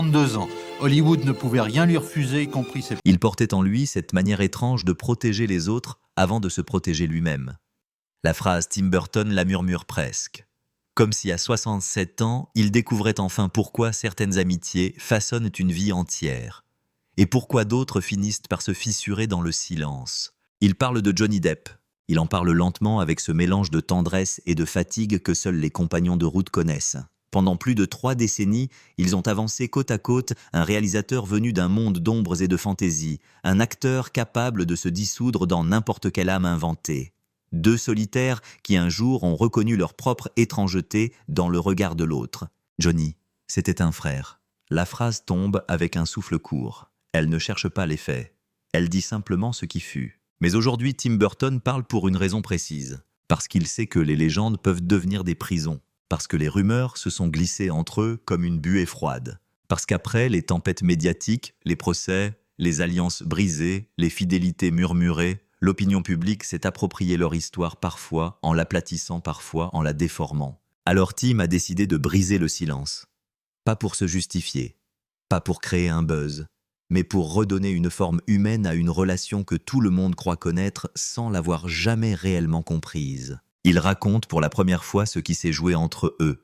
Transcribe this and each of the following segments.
32 ans. Hollywood ne pouvait rien lui refuser, y compris ses... Il portait en lui cette manière étrange de protéger les autres avant de se protéger lui-même. La phrase Tim Burton la murmure presque. Comme si à 67 ans, il découvrait enfin pourquoi certaines amitiés façonnent une vie entière. Et pourquoi d'autres finissent par se fissurer dans le silence. Il parle de Johnny Depp. Il en parle lentement avec ce mélange de tendresse et de fatigue que seuls les compagnons de route connaissent. Pendant plus de 3 décennies, ils ont avancé côte à côte un réalisateur venu d'un monde d'ombres et de fantaisie, un acteur capable de se dissoudre dans n'importe quelle âme inventée. 2 solitaires qui un jour ont reconnu leur propre étrangeté dans le regard de l'autre. Johnny, c'était un frère. La phrase tombe avec un souffle court. Elle ne cherche pas les faits. Elle dit simplement ce qui fut. Mais aujourd'hui, Tim Burton parle pour une raison précise. Parce qu'il sait que les légendes peuvent devenir des prisons. Parce que les rumeurs se sont glissées entre eux comme une buée froide. Parce qu'après les tempêtes médiatiques, les procès, les alliances brisées, les fidélités murmurées, l'opinion publique s'est appropriée leur histoire parfois en l'aplatissant, parfois en la déformant. Alors Tim a décidé de briser le silence. Pas pour se justifier, pas pour créer un buzz, mais pour redonner une forme humaine à une relation que tout le monde croit connaître sans l'avoir jamais réellement comprise. Il raconte pour la première fois ce qui s'est joué entre eux.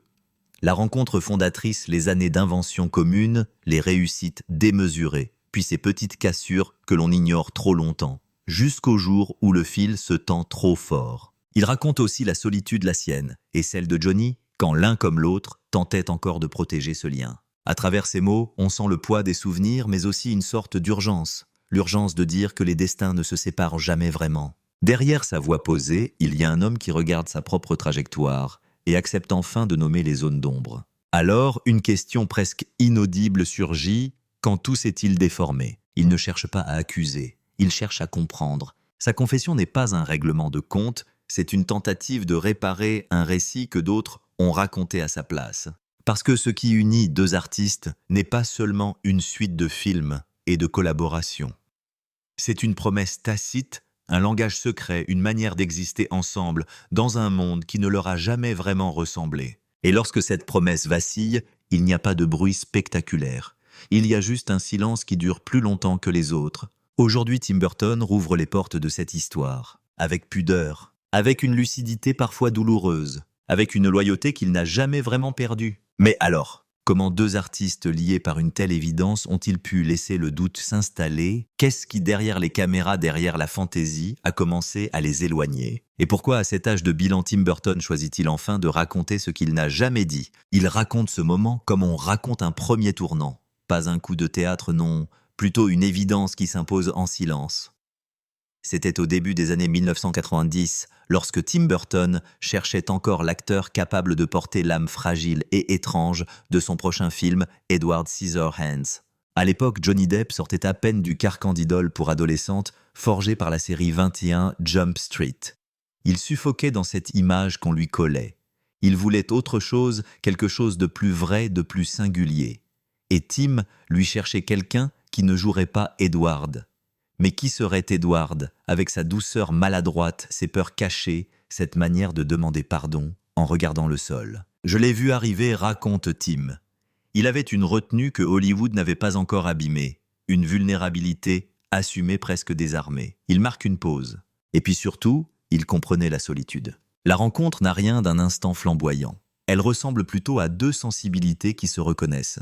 La rencontre fondatrice, les années d'invention commune, les réussites démesurées, puis ces petites cassures que l'on ignore trop longtemps, jusqu'au jour où le fil se tend trop fort. Il raconte aussi la solitude, la sienne, et celle de Johnny, quand l'un comme l'autre tentait encore de protéger ce lien. À travers ces mots, on sent le poids des souvenirs, mais aussi une sorte d'urgence. L'urgence de dire que les destins ne se séparent jamais vraiment. Derrière sa voix posée, il y a un homme qui regarde sa propre trajectoire et accepte enfin de nommer les zones d'ombre. Alors, une question presque inaudible surgit. Quand tout s'est-il déformé? Il ne cherche pas à accuser, il cherche à comprendre. Sa confession n'est pas un règlement de compte, c'est une tentative de réparer un récit que d'autres ont raconté à sa place. Parce que ce qui unit 2 artistes n'est pas seulement une suite de films et de collaborations. C'est une promesse tacite, un langage secret, une manière d'exister ensemble dans un monde qui ne leur a jamais vraiment ressemblé. Et lorsque cette promesse vacille, il n'y a pas de bruit spectaculaire. Il y a juste un silence qui dure plus longtemps que les autres. Aujourd'hui, Tim Burton rouvre les portes de cette histoire, avec pudeur, avec une lucidité parfois douloureuse, avec une loyauté qu'il n'a jamais vraiment perdue. Mais alors, comment 2 artistes liés par une telle évidence ont-ils pu laisser le doute s'installer? Qu'est-ce qui, derrière les caméras, derrière la fantaisie, a commencé à les éloigner? Et pourquoi, à cet âge de bilan, Tim Burton choisit-il enfin de raconter ce qu'il n'a jamais dit? Il raconte ce moment comme on raconte un premier tournant. Pas un coup de théâtre, non, plutôt une évidence qui s'impose en silence. C'était au début des années 1990, lorsque Tim Burton cherchait encore l'acteur capable de porter l'âme fragile et étrange de son prochain film Edward Scissorhands. À l'époque, Johnny Depp sortait à peine du carcan d'idole pour adolescente forgé par la série 21 Jump Street. Il suffoquait dans cette image qu'on lui collait. Il voulait autre chose, quelque chose de plus vrai, de plus singulier. Et Tim lui cherchait quelqu'un qui ne jouerait pas Edward. Mais qui serait Edward, avec sa douceur maladroite, ses peurs cachées, cette manière de demander pardon en regardant le sol? Je l'ai vu arriver, raconte Tim. Il avait une retenue que Hollywood n'avait pas encore abîmée, une vulnérabilité assumée, presque désarmée. Il marque une pause. Et puis surtout, il comprenait la solitude. La rencontre n'a rien d'un instant flamboyant. Elle ressemble plutôt à 2 sensibilités qui se reconnaissent.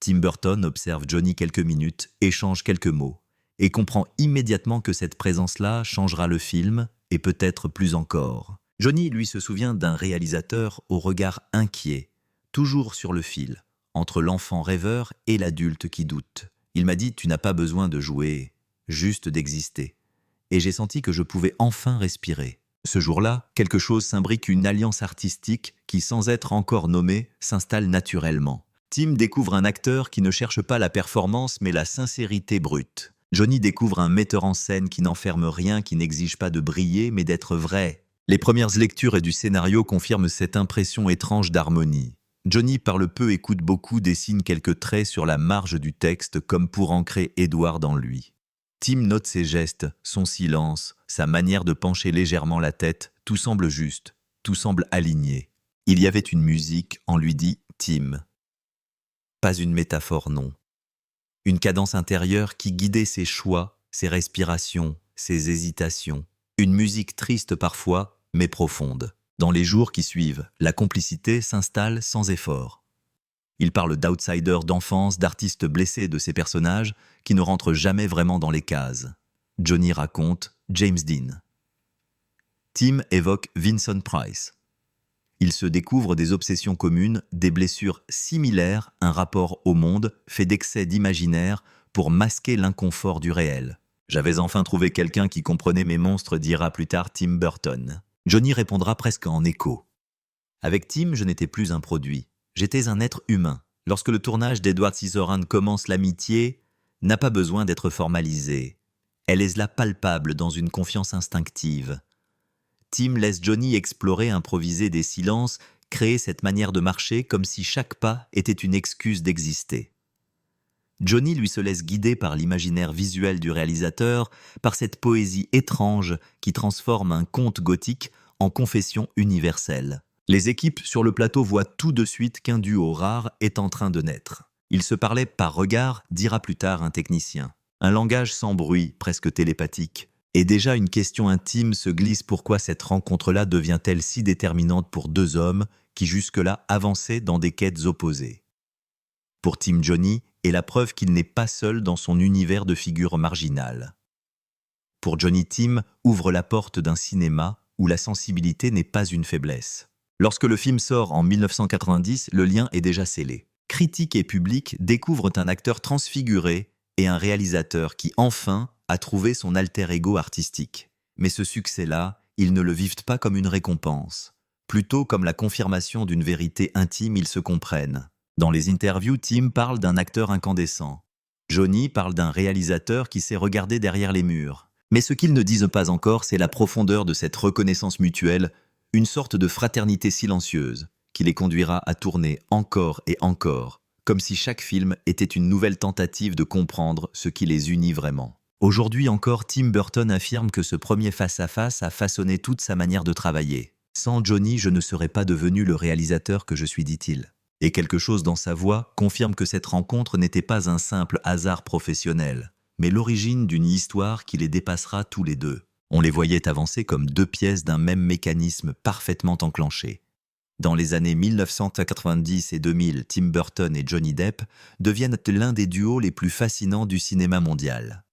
Tim Burton observe Johnny quelques minutes, échange quelques mots, et comprend immédiatement que cette présence-là changera le film, et peut-être plus encore. Johnny, lui, se souvient d'un réalisateur au regard inquiet, toujours sur le fil, entre l'enfant rêveur et l'adulte qui doute. Il m'a dit « Tu n'as pas besoin de jouer, juste d'exister ». Et j'ai senti que je pouvais enfin respirer. Ce jour-là, quelque chose s'imbrique, une alliance artistique qui, sans être encore nommée, s'installe naturellement. Tim découvre un acteur qui ne cherche pas la performance mais la sincérité brute. Johnny découvre un metteur en scène qui n'enferme rien, qui n'exige pas de briller, mais d'être vrai. Les premières lectures et du scénario confirment cette impression étrange d'harmonie. Johnny parle peu, écoute beaucoup, dessine quelques traits sur la marge du texte comme pour ancrer Edward en lui. Tim note ses gestes, son silence, sa manière de pencher légèrement la tête, tout semble juste, tout semble aligné. Il y avait une musique, on lui dit Tim. pas une métaphore, non. Une cadence intérieure qui guidait ses choix, ses respirations, ses hésitations. Une musique triste parfois, mais profonde. Dans les jours qui suivent, la complicité s'installe sans effort. Il parle d'outsiders d'enfance, d'artistes blessés de ses personnages qui ne rentrent jamais vraiment dans les cases. Johnny raconte James Dean. Tim évoque Vincent Price. Ils se découvrent des obsessions communes, des blessures similaires, un rapport au monde fait d'excès d'imaginaire pour masquer l'inconfort du réel. J'avais enfin trouvé quelqu'un qui comprenait mes monstres, dira plus tard Tim Burton. Johnny répondra presque en écho. Avec Tim, je n'étais plus un produit. J'étais un être humain. Lorsque le tournage d'Edward Scissorhands commence, l'amitié n'a pas besoin d'être formalisée. Elle est là palpable dans une confiance instinctive. Tim laisse Johnny explorer, improviser des silences, créer cette manière de marcher comme si chaque pas était une excuse d'exister. Johnny lui se laisse guider par l'imaginaire visuel du réalisateur, par cette poésie étrange qui transforme un conte gothique en confession universelle. Les équipes sur le plateau voient tout de suite qu'un duo rare est en train de naître. Ils se parlaient par regard, dira plus tard un technicien. Un langage sans bruit, presque télépathique. Et déjà une question intime se glisse: pourquoi cette rencontre-là devient-elle si déterminante pour deux hommes qui jusque-là avançaient dans des quêtes opposées? Pour Tim, Johnny est la preuve qu'il n'est pas seul dans son univers de figures marginales. Pour Johnny, Tim ouvre la porte d'un cinéma où la sensibilité n'est pas une faiblesse. Lorsque le film sort en 1990, le lien est déjà scellé. Critique et public découvrent un acteur transfiguré et un réalisateur qui, enfin, a trouvé son alter ego artistique. Mais ce succès-là, ils ne le vivent pas comme une récompense. Plutôt comme la confirmation d'une vérité intime, ils se comprennent. Dans les interviews, Tim parle d'un acteur incandescent. Johnny parle d'un réalisateur qui sait regarder derrière les murs. Mais ce qu'ils ne disent pas encore, c'est la profondeur de cette reconnaissance mutuelle, une sorte de fraternité silencieuse qui les conduira à tourner encore et encore, comme si chaque film était une nouvelle tentative de comprendre ce qui les unit vraiment. Aujourd'hui encore, Tim Burton affirme que ce premier face-à-face a façonné toute sa manière de travailler. Sans Johnny, je ne serais pas devenu le réalisateur que je suis, dit-il. Et quelque chose dans sa voix confirme que cette rencontre n'était pas un simple hasard professionnel, mais l'origine d'une histoire qui les dépassera tous les deux. On les voyait avancer comme deux pièces d'un même mécanisme parfaitement enclenché. Dans les années 1990 et 2000, Tim Burton et Johnny Depp deviennent l'un des duos les plus fascinants du cinéma mondial.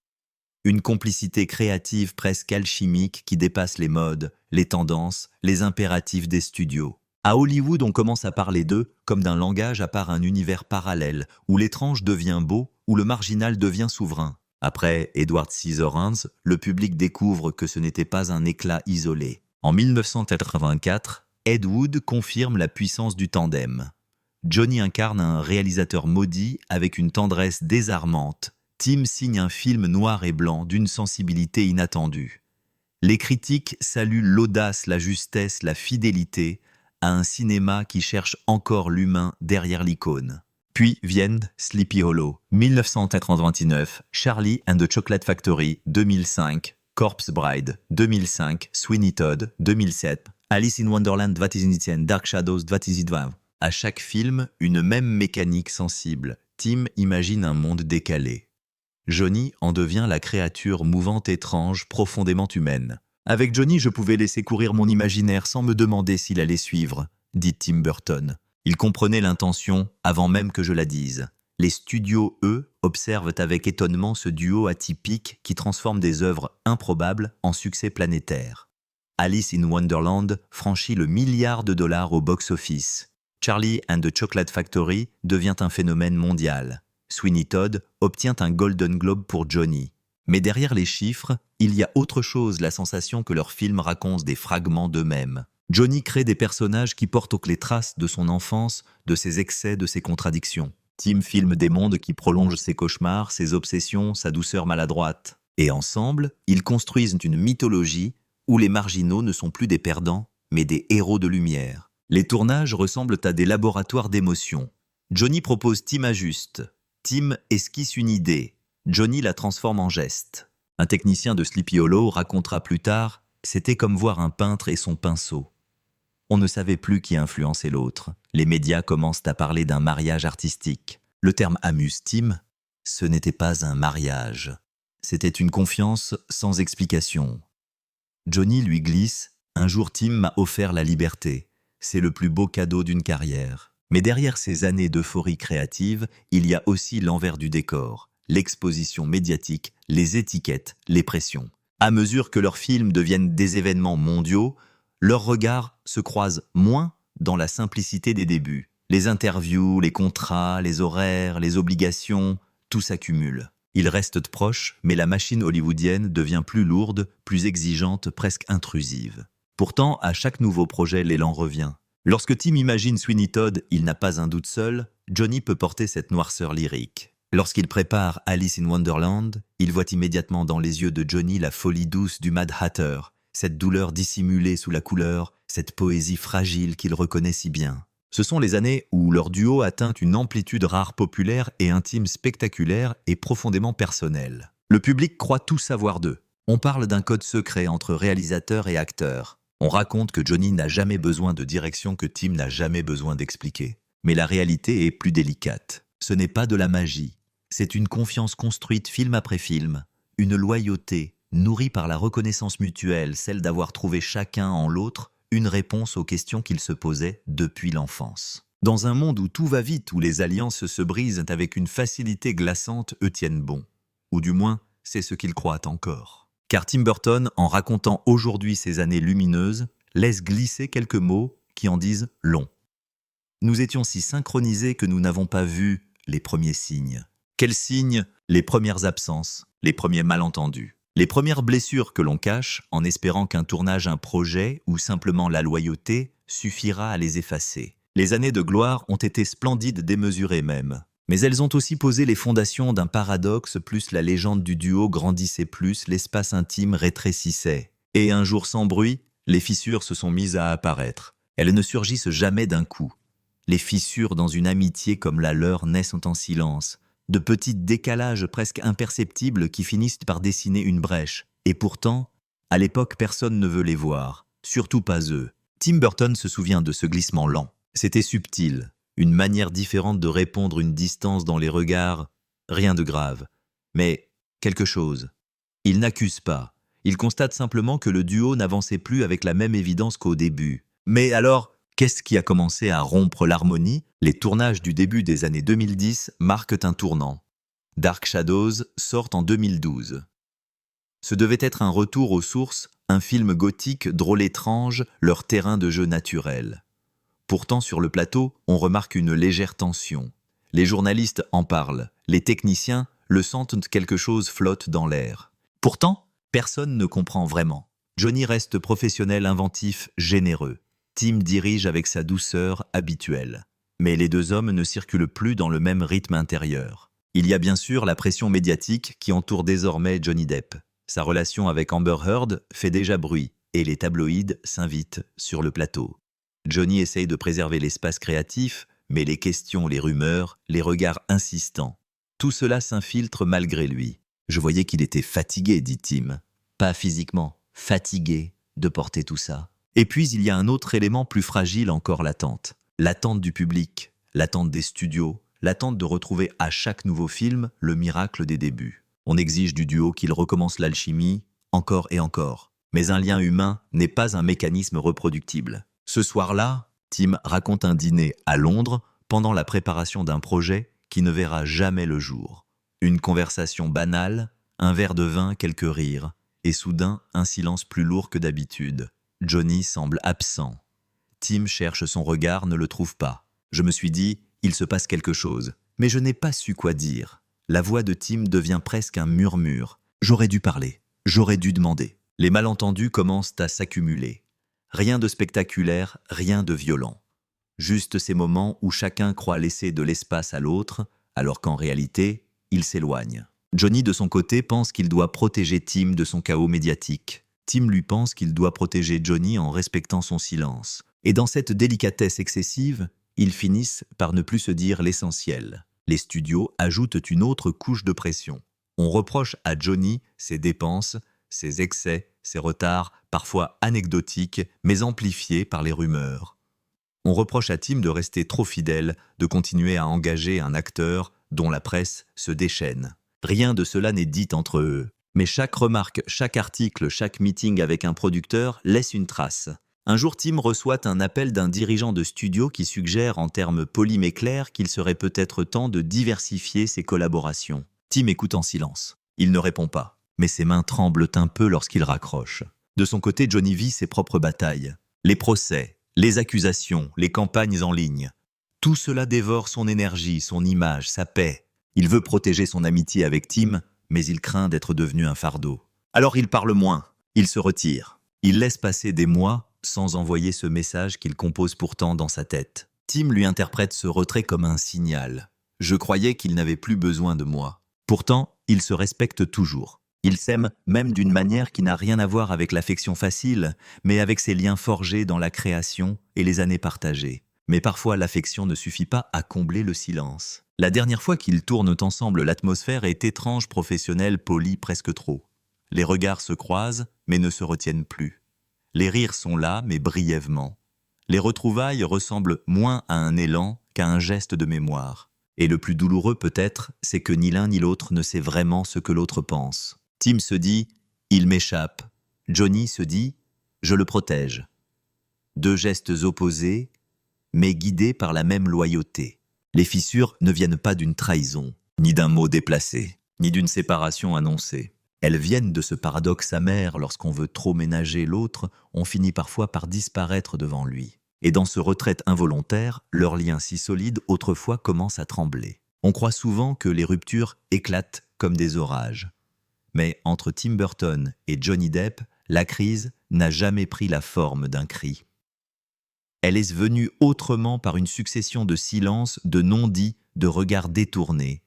Une complicité créative presque alchimique qui dépasse les modes, les tendances, les impératifs des studios. À Hollywood, on commence à parler d'eux comme d'un langage à part, un univers parallèle, où l'étrange devient beau, où le marginal devient souverain. Après Edward Scissorhands, le public découvre que ce n'était pas un éclat isolé. En 1984, Ed Wood confirme la puissance du tandem. Johnny incarne un réalisateur maudit avec une tendresse désarmante. Tim signe un film noir et blanc d'une sensibilité inattendue. Les critiques saluent l'audace, la justesse, la fidélité à un cinéma qui cherche encore l'humain derrière l'icône. Puis viennent Sleepy Hollow, 1999, Charlie and the Chocolate Factory, 2005, Corpse Bride, 2005, Sweeney Todd, 2007, Alice in Wonderland 2010, Dark Shadows 2020. À chaque film, une même mécanique sensible. Tim imagine un monde décalé. Johnny en devient la créature mouvante, étrange, profondément humaine. Avec Johnny, je pouvais laisser courir mon imaginaire sans me demander s'il allait suivre, dit Tim Burton. Il comprenait l'intention avant même que je la dise. Les studios, eux, observent avec étonnement ce duo atypique qui transforme des œuvres improbables en succès planétaire. Alice in Wonderland franchit le $1 milliard au box-office. Charlie and the Chocolate Factory devient un phénomène mondial. Sweeney Todd obtient un Golden Globe pour Johnny. Mais derrière les chiffres, il y a autre chose, la sensation que leurs films racontent des fragments d'eux-mêmes. Johnny crée des personnages qui portent les traces de son enfance, de ses excès, de ses contradictions. Tim filme des mondes qui prolongent ses cauchemars, ses obsessions, sa douceur maladroite. Et ensemble, ils construisent une mythologie où les marginaux ne sont plus des perdants, mais des héros de lumière. Les tournages ressemblent à des laboratoires d'émotions. Johnny propose Tim ajuste. Tim esquisse une idée. Johnny la transforme en geste. Un technicien de Sleepy Hollow racontera plus tard « C'était comme voir un peintre et son pinceau. On ne savait plus qui influençait l'autre. Les médias commencent à parler d'un mariage artistique. Le terme amuse Tim, ce n'était pas un mariage. C'était une confiance sans explication. Johnny lui glisse « Un jour Tim m'a offert la liberté. C'est le plus beau cadeau d'une carrière. » Mais derrière ces années d'euphorie créative, il y a aussi l'envers du décor, l'exposition médiatique, les étiquettes, les pressions. À mesure que leurs films deviennent des événements mondiaux, leurs regards se croisent moins dans la simplicité des débuts. Les interviews, les contrats, les horaires, les obligations, tout s'accumule. Ils restent proches, mais la machine hollywoodienne devient plus lourde, plus exigeante, presque intrusive. Pourtant, à chaque nouveau projet, l'élan revient. Lorsque Tim imagine Sweeney Todd, il n'a pas un doute seul, Johnny peut porter cette noirceur lyrique. Lorsqu'il prépare Alice in Wonderland, il voit immédiatement dans les yeux de Johnny la folie douce du Mad Hatter, cette douleur dissimulée sous la couleur, cette poésie fragile qu'il reconnaît si bien. Ce sont les années où leur duo atteint une amplitude rare populaire et intime spectaculaire et profondément personnelle. Le public croit tout savoir d'eux. On parle d'un code secret entre réalisateur et acteur. On raconte que Johnny n'a jamais besoin de direction, que Tim n'a jamais besoin d'expliquer. Mais la réalité est plus délicate. Ce n'est pas de la magie. C'est une confiance construite film après film, une loyauté nourrie par la reconnaissance mutuelle, celle d'avoir trouvé chacun en l'autre une réponse aux questions qu'ils se posaient depuis l'enfance. Dans un monde où tout va vite, où les alliances se brisent avec une facilité glaçante, eux tiennent bon. Ou du moins, c'est ce qu'ils croient encore. Car Tim Burton, en racontant aujourd'hui ces années lumineuses, laisse glisser quelques mots qui en disent long. Nous étions si synchronisés que nous n'avons pas vu les premiers signes. Quels signes? Les premières absences, les premiers malentendus. Les premières blessures que l'on cache en espérant qu'un tournage, un projet ou simplement la loyauté suffira à les effacer. Les années de gloire ont été splendides, démesurées même. Mais elles ont aussi posé les fondations d'un paradoxe, plus la légende du duo grandissait, plus l'espace intime rétrécissait. Et un jour sans bruit, les fissures se sont mises à apparaître. Elles ne surgissent jamais d'un coup. Les fissures dans une amitié comme la leur naissent en silence, de petits décalages presque imperceptibles qui finissent par dessiner une brèche. Et pourtant, à l'époque, personne ne veut les voir, surtout pas eux. Tim Burton se souvient de ce glissement lent. C'était subtil. Une manière différente de répondre, une distance dans les regards, rien de grave. Mais quelque chose. Il n'accuse pas. Il constate simplement que le duo n'avançait plus avec la même évidence qu'au début. Mais alors, qu'est-ce qui a commencé à rompre l'harmonie? Les tournages du début des années 2010 marquent un tournant. Dark Shadows sort en 2012. Ce devait être un retour aux sources, un film gothique drôle étrange, leur terrain de jeu naturel. Pourtant, sur le plateau, on remarque une légère tension. Les journalistes en parlent, les techniciens le sentent, quelque chose flotte dans l'air. Pourtant, personne ne comprend vraiment. Johnny reste professionnel, inventif, généreux. Tim dirige avec sa douceur habituelle. Mais les deux hommes ne circulent plus dans le même rythme intérieur. Il y a bien sûr la pression médiatique qui entoure désormais Johnny Depp. Sa relation avec Amber Heard fait déjà bruit et les tabloïds s'invitent sur le plateau. Johnny essaye de préserver l'espace créatif, mais les questions, les rumeurs, les regards insistants, tout cela s'infiltre malgré lui. Je voyais qu'il était fatigué, dit Tim. Pas physiquement, fatigué de porter tout ça. Et puis il y a un autre élément plus fragile encore l'attente. L'attente du public, l'attente des studios, l'attente de retrouver à chaque nouveau film le miracle des débuts. On exige du duo qu'il recommence l'alchimie, encore et encore. Mais un lien humain n'est pas un mécanisme reproductible. Ce soir-là, Tim raconte un dîner à Londres pendant la préparation d'un projet qui ne verra jamais le jour. Une conversation banale, un verre de vin, quelques rires, et soudain un silence plus lourd que d'habitude. Johnny semble absent. Tim cherche son regard, ne le trouve pas. Je me suis dit, il se passe quelque chose, mais je n'ai pas su quoi dire. La voix de Tim devient presque un murmure. J'aurais dû parler, j'aurais dû demander. Les malentendus commencent à s'accumuler. Rien de spectaculaire, rien de violent. Juste ces moments où chacun croit laisser de l'espace à l'autre, alors qu'en réalité, il s'éloigne. Johnny, de son côté, pense qu'il doit protéger Tim de son chaos médiatique. Tim lui pense qu'il doit protéger Johnny en respectant son silence. Et dans cette délicatesse excessive, ils finissent par ne plus se dire l'essentiel. Les studios ajoutent une autre couche de pression. On reproche à Johnny ses dépenses, ses excès, ses retards, parfois anecdotiques, mais amplifiés par les rumeurs. On reproche à Tim de rester trop fidèle, de continuer à engager un acteur dont la presse se déchaîne. Rien de cela n'est dit entre eux. Mais chaque remarque, chaque article, chaque meeting avec un producteur laisse une trace. Un jour, Tim reçoit un appel d'un dirigeant de studio qui suggère en termes polis mais clairs qu'il serait peut-être temps de diversifier ses collaborations. Tim écoute en silence. Il ne répond pas, mais ses mains tremblent un peu lorsqu'il raccroche. De son côté, Johnny vit ses propres batailles. Les procès, les accusations, les campagnes en ligne. Tout cela dévore son énergie, son image, sa paix. Il veut protéger son amitié avec Tim, mais il craint d'être devenu un fardeau. Alors il parle moins, il se retire. Il laisse passer des mois sans envoyer ce message qu'il compose pourtant dans sa tête. Tim lui interprète ce retrait comme un signal. Je croyais qu'il n'avait plus besoin de moi. Pourtant, il se respecte toujours. Il s'aime même d'une manière qui n'a rien à voir avec l'affection facile, mais avec ses liens forgés dans la création et les années partagées. Mais parfois, l'affection ne suffit pas à combler le silence. La dernière fois qu'ils tournent ensemble, l'atmosphère est étrange, professionnelle, polie, presque trop. Les regards se croisent, mais ne se retiennent plus. Les rires sont là, mais brièvement. Les retrouvailles ressemblent moins à un élan qu'à un geste de mémoire. Et le plus douloureux peut-être, c'est que ni l'un ni l'autre ne sait vraiment ce que l'autre pense. Tim se dit « il m'échappe ». Johnny se dit « je le protège ». Deux gestes opposés, mais guidés par la même loyauté. Les fissures ne viennent pas d'une trahison, ni d'un mot déplacé, ni d'une séparation annoncée. Elles viennent de ce paradoxe amer, lorsqu'on veut trop ménager l'autre, on finit parfois par disparaître devant lui. Et dans ce retrait involontaire, leur lien si solide autrefois commence à trembler. On croit souvent que les ruptures éclatent comme des orages. Mais entre Tim Burton et Johnny Depp, la crise n'a jamais pris la forme d'un cri. Elle est venue autrement par une succession de silences, de non-dits, de regards détournés,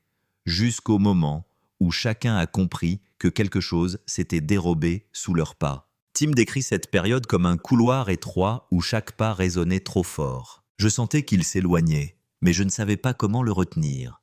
jusqu'au moment où chacun a compris que quelque chose s'était dérobé sous leurs pas. Tim décrit cette période comme un couloir étroit où chaque pas résonnait trop fort. Je sentais qu'il s'éloignait, mais je ne savais pas comment le retenir.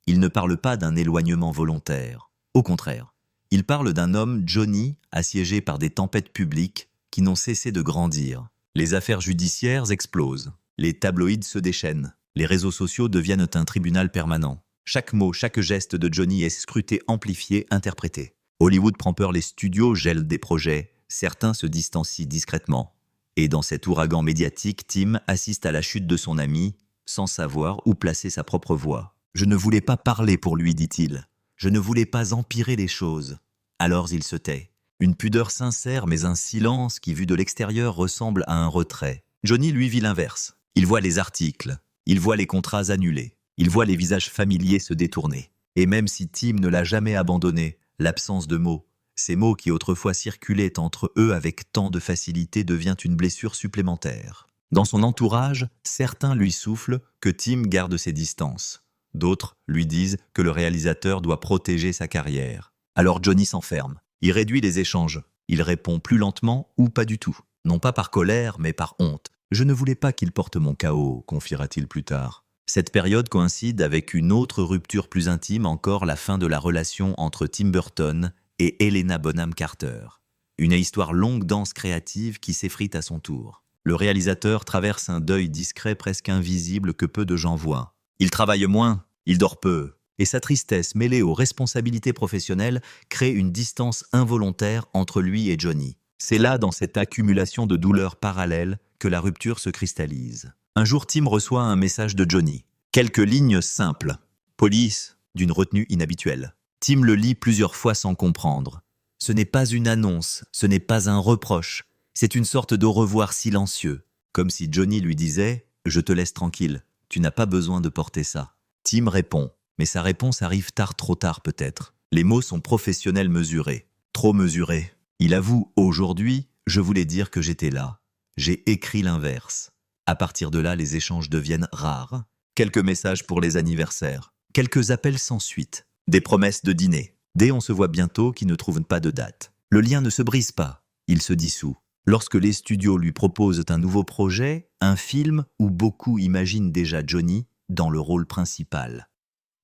Il ne parle pas d'un éloignement volontaire. Au contraire, il parle d'un homme, Johnny, assiégé par des tempêtes publiques qui n'ont cessé de grandir. Les affaires judiciaires explosent, les tabloïds se déchaînent, les réseaux sociaux deviennent un tribunal permanent. Chaque mot, chaque geste de Johnny est scruté, amplifié, interprété. Hollywood prend peur, les studios gèlent des projets, certains se distancient discrètement. Et dans cet ouragan médiatique, Tim assiste à la chute de son ami, sans savoir où placer sa propre voix. « Je ne voulais pas parler pour lui, dit-il. Je ne voulais pas empirer les choses. » Alors il se tait. Une pudeur sincère, mais un silence qui, vu de l'extérieur, ressemble à un retrait. Johnny, lui, vit l'inverse. Il voit les articles, il voit les contrats annulés, il voit les visages familiers se détourner. Et même si Tim ne l'a jamais abandonné, l'absence de mots, ces mots qui autrefois circulaient entre eux avec tant de facilité, devient une blessure supplémentaire. Dans son entourage, certains lui soufflent que Tim garde ses distances. D'autres lui disent que le réalisateur doit protéger sa carrière. Alors Johnny s'enferme. Il réduit les échanges. Il répond plus lentement ou pas du tout. Non pas par colère, mais par honte. « Je ne voulais pas qu'il porte mon chaos », confiera-t-il plus tard. Cette période coïncide avec une autre rupture plus intime encore, la fin de la relation entre Tim Burton et Helena Bonham Carter. Une histoire longue, dense, créative qui s'effrite à son tour. Le réalisateur traverse un deuil discret, presque invisible, que peu de gens voient. Il travaille moins, il dort peu. Et sa tristesse, mêlée aux responsabilités professionnelles, crée une distance involontaire entre lui et Johnny. C'est là, dans cette accumulation de douleurs parallèles, que la rupture se cristallise. Un jour, Tim reçoit un message de Johnny. Quelques lignes simples. Police, d'une retenue inhabituelle. Tim le lit plusieurs fois sans comprendre. Ce n'est pas une annonce, ce n'est pas un reproche. C'est une sorte d'au revoir silencieux. Comme si Johnny lui disait « Je te laisse tranquille, tu n'as pas besoin de porter ça ». Tim répond. Mais sa réponse arrive tard, trop tard peut-être. Les mots sont professionnels, mesurés. Trop mesurés. Il avoue, aujourd'hui, je voulais dire que j'étais là. J'ai écrit l'inverse. À partir de là, les échanges deviennent rares. Quelques messages pour les anniversaires. Quelques appels sans suite. Des promesses de dîner. Des on se voit bientôt qui ne trouvent pas de date. Le lien ne se brise pas. Il se dissout. Lorsque les studios lui proposent un nouveau projet, un film où beaucoup imaginent déjà Johnny dans le rôle principal.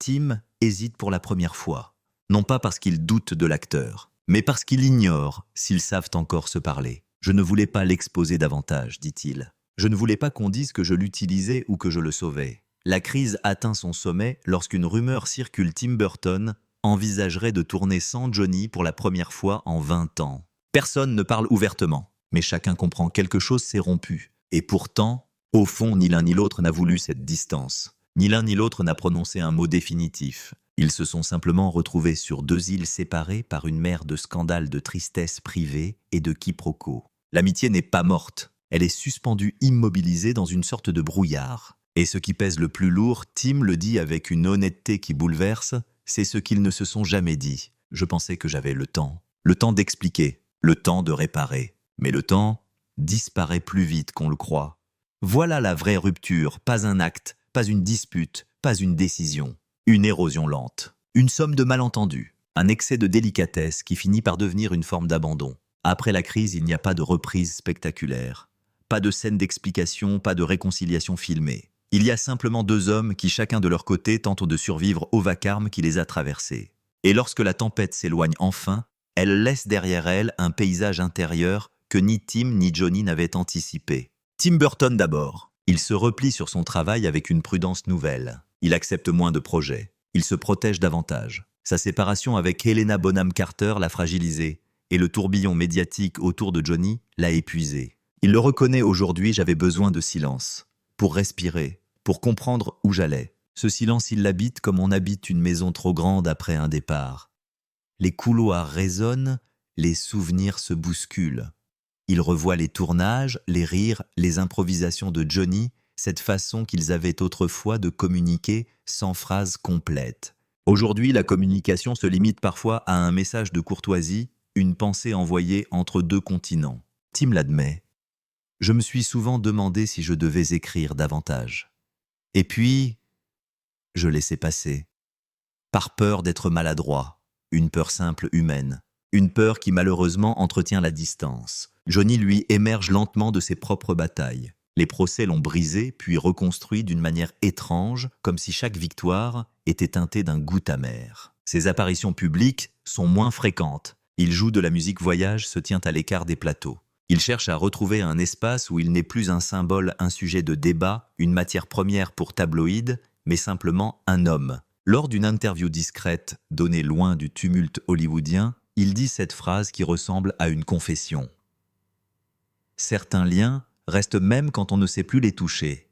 Tim hésite pour la première fois, non pas parce qu'il doute de l'acteur, mais parce qu'il ignore s'ils savent encore se parler. « Je ne voulais pas l'exposer davantage, dit-il. Je ne voulais pas qu'on dise que je l'utilisais ou que je le sauvais. La crise atteint son sommet lorsqu'une rumeur circule. Tim Burton envisagerait de tourner sans Johnny pour la première fois en 20 ans. Personne ne parle ouvertement, mais chacun comprend quelque chose s'est rompu. Et pourtant, au fond, ni l'un ni l'autre n'a voulu cette distance. Ni l'un ni l'autre n'a prononcé un mot définitif. Ils se sont simplement retrouvés sur deux îles séparées par une mer de scandales, de tristesse privée et de quiproquos. L'amitié n'est pas morte. Elle est suspendue, immobilisée dans une sorte de brouillard. Et ce qui pèse le plus lourd, Tim le dit avec une honnêteté qui bouleverse, c'est ce qu'ils ne se sont jamais dit. Je pensais que j'avais le temps d'expliquer, le temps de réparer. Mais le temps disparaît plus vite qu'on le croit. Voilà la vraie rupture, pas un acte, pas une dispute, pas une décision. Une érosion lente, une somme de malentendus, un excès de délicatesse qui finit par devenir une forme d'abandon. Après la crise, il n'y a pas de reprise spectaculaire. Pas de scène d'explication, pas de réconciliation filmée. Il y a simplement deux hommes qui, chacun de leur côté, tentent de survivre au vacarme qui les a traversés. Et lorsque la tempête s'éloigne enfin, elle laisse derrière elle un paysage intérieur que ni Tim ni Johnny n'avaient anticipé. Tim Burton d'abord. Il se replie sur son travail avec une prudence nouvelle. Il accepte moins de projets. Il se protège davantage. Sa séparation avec Helena Bonham Carter l'a fragilisé, et le tourbillon médiatique autour de Johnny l'a épuisé. Il le reconnaît aujourd'hui, j'avais besoin de silence. Pour respirer, pour comprendre où j'allais. Ce silence, il l'habite comme on habite une maison trop grande après un départ. Les couloirs résonnent, les souvenirs se bousculent. Il revoit les tournages, les rires, les improvisations de Johnny, cette façon qu'ils avaient autrefois de communiquer sans phrase complète. Aujourd'hui, la communication se limite parfois à un message de courtoisie, une pensée envoyée entre deux continents. Tim l'admet. Je me suis souvent demandé si je devais écrire davantage. Et puis, je laissais passer. Par peur d'être maladroit, une peur simple humaine, une peur qui malheureusement entretient la distance. Johnny, lui, émerge lentement de ses propres batailles. Les procès l'ont brisé, puis reconstruit d'une manière étrange, comme si chaque victoire était teintée d'un goût amer. Ses apparitions publiques sont moins fréquentes. Il joue de la musique voyage, se tient à l'écart des plateaux. Il cherche à retrouver un espace où il n'est plus un symbole, un sujet de débat, une matière première pour tabloïd, mais simplement un homme. Lors d'une interview discrète, donnée loin du tumulte hollywoodien, il dit cette phrase qui ressemble à une confession. Certains liens restent même quand on ne sait plus les toucher.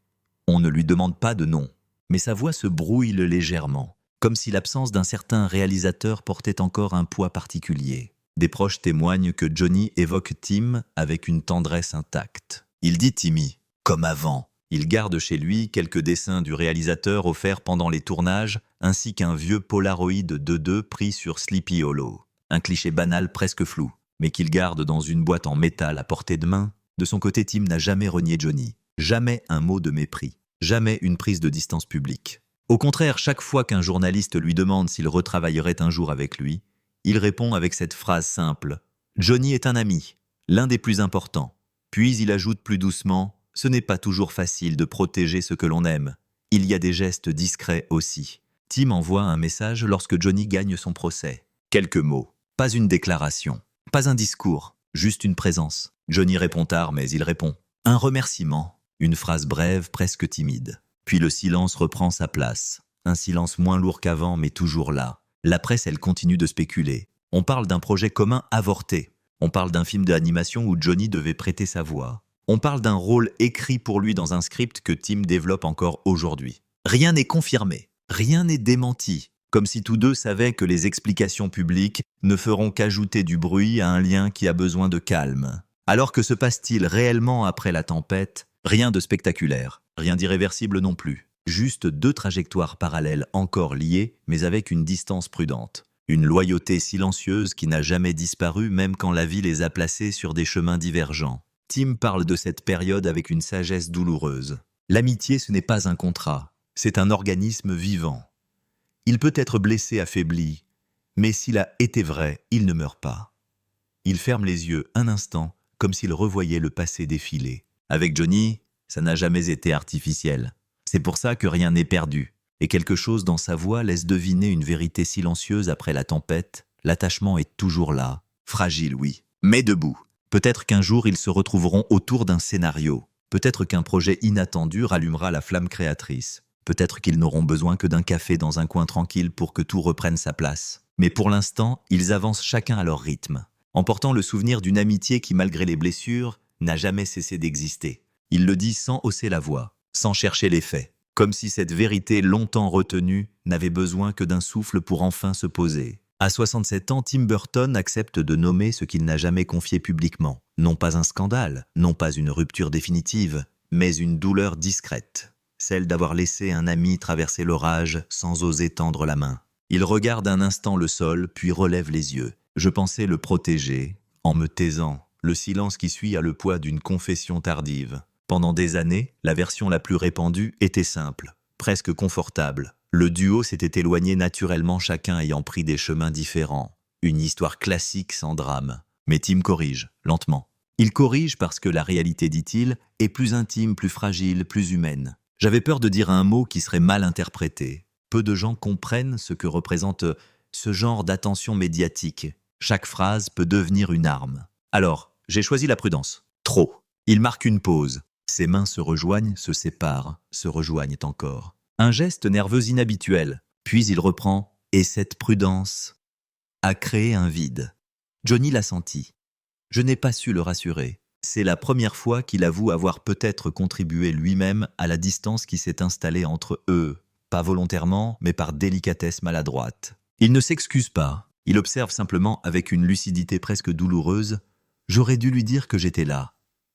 On ne lui demande pas de nom, mais sa voix se brouille légèrement, comme si l'absence d'un certain réalisateur portait encore un poids particulier. Des proches témoignent que Johnny évoque Tim avec une tendresse intacte. Il dit Timmy, comme avant. Il garde chez lui quelques dessins du réalisateur offerts pendant les tournages, ainsi qu'un vieux Polaroid 2.2 pris sur Sleepy Hollow. Un cliché banal presque flou, mais qu'il garde dans une boîte en métal à portée de main. De son côté, Tim n'a jamais renié Johnny. Jamais un mot de mépris. Jamais une prise de distance publique. Au contraire, chaque fois qu'un journaliste lui demande s'il retravaillerait un jour avec lui, il répond avec cette phrase simple « Johnny est un ami, l'un des plus importants ». Puis il ajoute plus doucement « Ce n'est pas toujours facile de protéger ce que l'on aime. Il y a des gestes discrets aussi ». Tim envoie un message lorsque Johnny gagne son procès. Quelques mots, pas une déclaration, pas un discours, juste une présence. Johnny répond tard, mais il répond. Un remerciement, une phrase brève, presque timide. Puis le silence reprend sa place. Un silence moins lourd qu'avant, mais toujours là. La presse, elle continue de spéculer. On parle d'un projet commun avorté. On parle d'un film d'animation où Johnny devait prêter sa voix. On parle d'un rôle écrit pour lui dans un script que Tim développe encore aujourd'hui. Rien n'est confirmé, rien n'est démenti. Comme si tous deux savaient que les explications publiques ne feront qu'ajouter du bruit à un lien qui a besoin de calme. Alors que se passe-t-il réellement après la tempête? Rien de spectaculaire, rien d'irréversible non plus. Juste deux trajectoires parallèles encore liées, mais avec une distance prudente. Une loyauté silencieuse qui n'a jamais disparu même quand la vie les a placés sur des chemins divergents. Tim parle de cette période avec une sagesse douloureuse. L'amitié, ce n'est pas un contrat, c'est un organisme vivant. Il peut être blessé, affaibli, mais s'il a été vrai, il ne meurt pas. Il ferme les yeux un instant, comme s'il revoyait le passé défiler. Avec Johnny, ça n'a jamais été artificiel. C'est pour ça que rien n'est perdu. Et quelque chose dans sa voix laisse deviner une vérité silencieuse après la tempête. L'attachement est toujours là. Fragile, oui, mais debout. Peut-être qu'un jour, ils se retrouveront autour d'un scénario. Peut-être qu'un projet inattendu rallumera la flamme créatrice. Peut-être qu'ils n'auront besoin que d'un café dans un coin tranquille pour que tout reprenne sa place. Mais pour l'instant, ils avancent chacun à leur rythme, emportant le souvenir d'une amitié qui, malgré les blessures, n'a jamais cessé d'exister. Il le dit sans hausser la voix, sans chercher les faits, comme si cette vérité longtemps retenue n'avait besoin que d'un souffle pour enfin se poser. À 67 ans, Tim Burton accepte de nommer ce qu'il n'a jamais confié publiquement. Non pas un scandale, non pas une rupture définitive, mais une douleur discrète, celle d'avoir laissé un ami traverser l'orage sans oser tendre la main. Il regarde un instant le sol, puis relève les yeux. Je pensais le protéger, en me taisant. Le silence qui suit a le poids d'une confession tardive. Pendant des années, la version la plus répandue était simple, presque confortable. Le duo s'était éloigné naturellement, chacun ayant pris des chemins différents. Une histoire classique sans drame. Mais Tim corrige, lentement. Il corrige parce que la réalité, dit-il, est plus intime, plus fragile, plus humaine. J'avais peur de dire un mot qui serait mal interprété. Peu de gens comprennent ce que représente ce genre d'attention médiatique. Chaque phrase peut devenir une arme. Alors, j'ai choisi la prudence. Trop. Il marque une pause. Ses mains se rejoignent, se séparent, se rejoignent encore. Un geste nerveux inhabituel. Puis il reprend. Et cette prudence a créé un vide. Johnny l'a senti. Je n'ai pas su le rassurer. C'est la première fois qu'il avoue avoir peut-être contribué lui-même à la distance qui s'est installée entre eux. Pas volontairement, mais par délicatesse maladroite. Il ne s'excuse pas. Il observe simplement avec une lucidité presque douloureuse. J'aurais dû lui dire que j'étais là.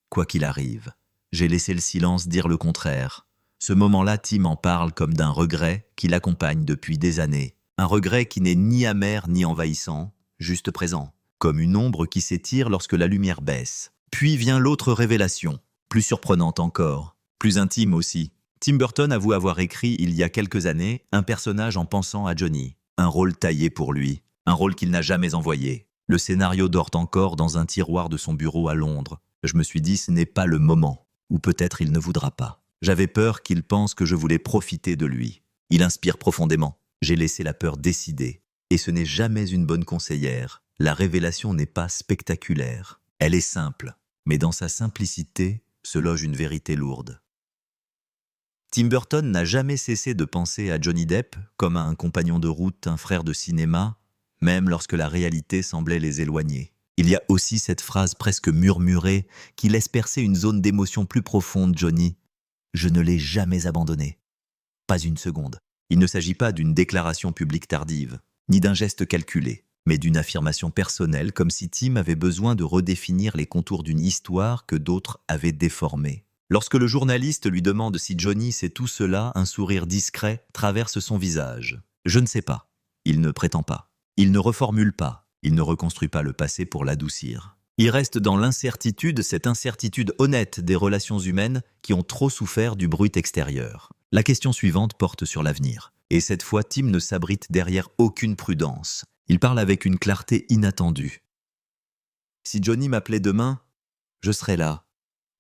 Quoi qu'il arrive. J'ai laissé le silence dire le contraire. Ce moment-là, Tim en parle comme d'un regret qui l'accompagne depuis des années. Un regret qui n'est ni amer ni envahissant, juste présent. Comme une ombre qui s'étire lorsque la lumière baisse. Puis vient l'autre révélation, plus surprenante encore, plus intime aussi. Tim Burton avoue avoir écrit il y a quelques années un personnage en pensant à Johnny. Un rôle taillé pour lui, un rôle qu'il n'a jamais envoyé. Le scénario dort encore dans un tiroir de son bureau à Londres. Je me suis dit ce n'est pas le moment, ou peut-être il ne voudra pas. J'avais peur qu'il pense que je voulais profiter de lui. Il inspire profondément. J'ai laissé la peur décider. Et ce n'est jamais une bonne conseillère. La révélation n'est pas spectaculaire. Elle est simple, mais dans sa simplicité se loge une vérité lourde. Tim Burton n'a jamais cessé de penser à Johnny Depp comme à un compagnon de route, un frère de cinéma, même lorsque la réalité semblait les éloigner. Il y a aussi cette phrase presque murmurée qui laisse percer une zone d'émotion plus profonde, Johnny. Je ne l'ai jamais abandonné. Pas une seconde. Il ne s'agit pas d'une déclaration publique tardive, ni d'un geste calculé, mais d'une affirmation personnelle, comme si Tim avait besoin de redéfinir les contours d'une histoire que d'autres avaient déformée. Lorsque le journaliste lui demande si Johnny sait tout cela, un sourire discret traverse son visage. Je ne sais pas. Il ne prétend pas. Il ne reformule pas. Il ne reconstruit pas le passé pour l'adoucir. Il reste dans l'incertitude, cette incertitude honnête des relations humaines qui ont trop souffert du bruit extérieur. La question suivante porte sur l'avenir. Et cette fois, Tim ne s'abrite derrière aucune prudence. Il parle avec une clarté inattendue. Si Johnny m'appelait demain, je serais là,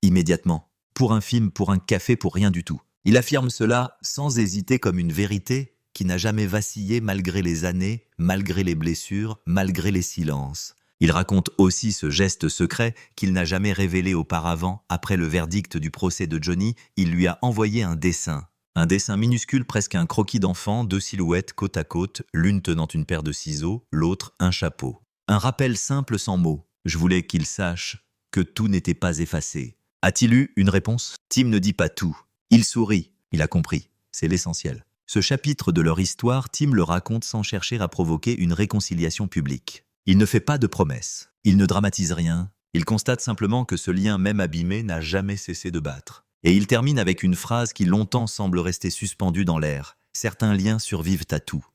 immédiatement. Pour un film, pour un café, pour rien du tout. Il affirme cela sans hésiter comme une vérité qui n'a jamais vacillé malgré les années, malgré les blessures, malgré les silences. Il raconte aussi ce geste secret qu'il n'a jamais révélé auparavant. Après le verdict du procès de Johnny, il lui a envoyé un dessin. Un dessin minuscule, presque un croquis d'enfant, deux silhouettes côte à côte, l'une tenant une paire de ciseaux, l'autre un chapeau. Un rappel simple sans mots. Je voulais qu'il sache que tout n'était pas effacé. A-t-il eu une réponse? Tim ne dit pas tout. Il sourit. Il a compris. C'est l'essentiel. Ce chapitre de leur histoire, Tim le raconte sans chercher à provoquer une réconciliation publique. Il ne fait pas de promesses. Il ne dramatise rien. Il constate simplement que ce lien, même abîmé, n'a jamais cessé de battre. Et il termine avec une phrase qui longtemps semble rester suspendue dans l'air. Certains liens survivent à tout.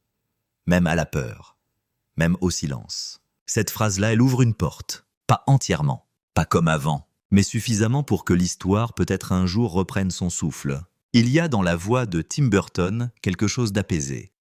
Même à la peur. Même au silence. Cette phrase-là, elle ouvre une porte. Pas entièrement. Pas comme avant. Mais suffisamment pour que l'histoire peut-être un jour reprenne son souffle. Il y a dans la voix de Tim Burton quelque chose d'apaisé.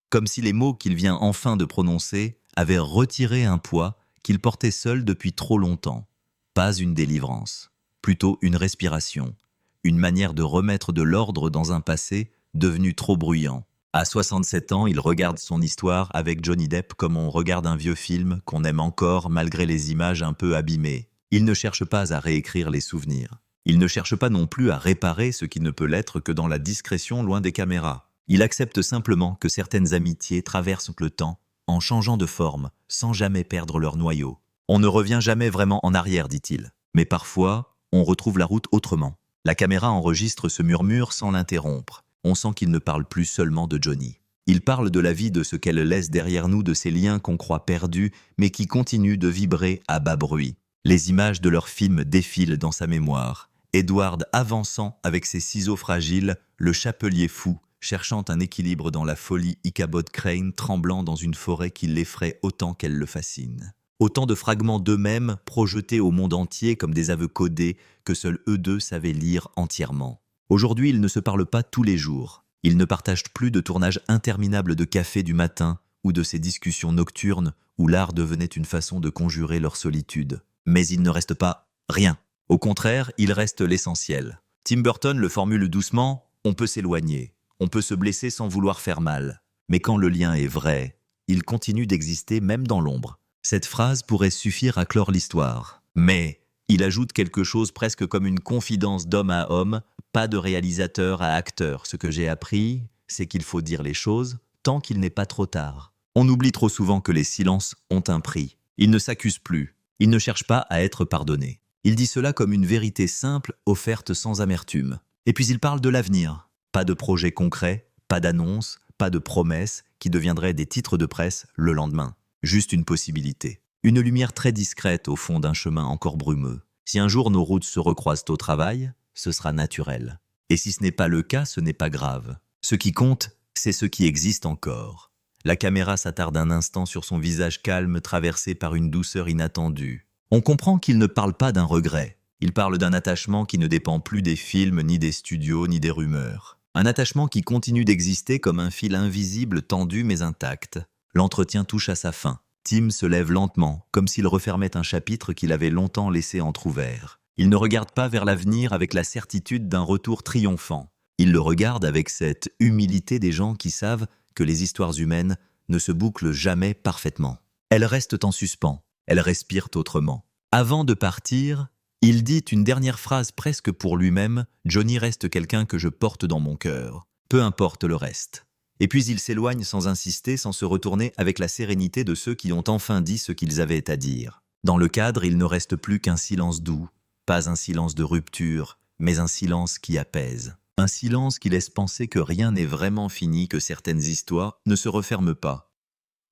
Comme si les mots qu'il vient enfin de prononcer avaient retiré un poids qu'il portait seul depuis trop longtemps. Pas une délivrance, plutôt une respiration, une manière de remettre de l'ordre dans un passé devenu trop bruyant. À 67 ans, il regarde son histoire avec Johnny Depp comme on regarde un vieux film qu'on aime encore malgré les images un peu abîmées. Il ne cherche pas à réécrire les souvenirs. Il ne cherche pas non plus à réparer ce qui ne peut l'être que dans la discrétion loin des caméras. Il accepte simplement que certaines amitiés traversent le temps en changeant de forme, sans jamais perdre leur noyau. On ne revient jamais vraiment en arrière, dit-il. Mais parfois, on retrouve la route autrement. La caméra enregistre ce murmure sans l'interrompre. On sent qu'il ne parle plus seulement de Johnny. Il parle de la vie, de ce qu'elle laisse derrière nous, de ces liens qu'on croit perdus, mais qui continuent de vibrer à bas bruit. Les images de leur film défilent dans sa mémoire. Edward avançant avec ses ciseaux fragiles, le chapelier fou, cherchant un équilibre dans la folie, Ichabod Crane tremblant dans une forêt qui l'effraie autant qu'elle le fascine. Autant de fragments d'eux-mêmes projetés au monde entier comme des aveux codés que seuls eux deux savaient lire entièrement. Aujourd'hui, ils ne se parlent pas tous les jours. Ils ne partagent plus de tournages interminables de café du matin ou de ces discussions nocturnes où l'art devenait une façon de conjurer leur solitude. Mais il ne reste pas rien. Au contraire, il reste l'essentiel. Tim Burton le formule doucement, on peut s'éloigner, on peut se blesser sans vouloir faire mal. Mais quand le lien est vrai, il continue d'exister même dans l'ombre. Cette phrase pourrait suffire à clore l'histoire. Mais il ajoute quelque chose presque comme une confidence d'homme à homme, pas de réalisateur à acteur. Ce que j'ai appris, c'est qu'il faut dire les choses tant qu'il n'est pas trop tard. On oublie trop souvent que les silences ont un prix. Il ne s'accuse plus. Il ne cherche pas à être pardonné. Il dit cela comme une vérité simple, offerte sans amertume. Et puis il parle de l'avenir. Pas de projet concret, pas d'annonce, pas de promesses qui deviendraient des titres de presse le lendemain. Juste une possibilité. Une lumière très discrète au fond d'un chemin encore brumeux. Si un jour nos routes se recroisent au travail, ce sera naturel. Et si ce n'est pas le cas, ce n'est pas grave. Ce qui compte, c'est ce qui existe encore. La caméra s'attarde un instant sur son visage calme traversé par une douceur inattendue. On comprend qu'il ne parle pas d'un regret. Il parle d'un attachement qui ne dépend plus des films, ni des studios, ni des rumeurs. Un attachement qui continue d'exister comme un fil invisible tendu mais intact. L'entretien touche à sa fin. Tim se lève lentement, comme s'il refermait un chapitre qu'il avait longtemps laissé entrouvert. Il ne regarde pas vers l'avenir avec la certitude d'un retour triomphant. Il le regarde avec cette humilité des gens qui savent que les histoires humaines ne se bouclent jamais parfaitement. Elles restent en suspens, elles respirent autrement. Avant de partir, il dit une dernière phrase presque pour lui-même « Johnny reste quelqu'un que je porte dans mon cœur, peu importe le reste ». Et puis il s'éloigne sans insister, sans se retourner, avec la sérénité de ceux qui ont enfin dit ce qu'ils avaient à dire. Dans le cadre, il ne reste plus qu'un silence doux, pas un silence de rupture, mais un silence qui apaise. Un silence qui laisse penser que rien n'est vraiment fini, que certaines histoires ne se referment pas.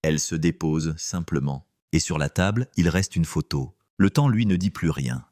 Elles se déposent simplement. Et sur la table, il reste une photo. Le temps, lui, ne dit plus rien.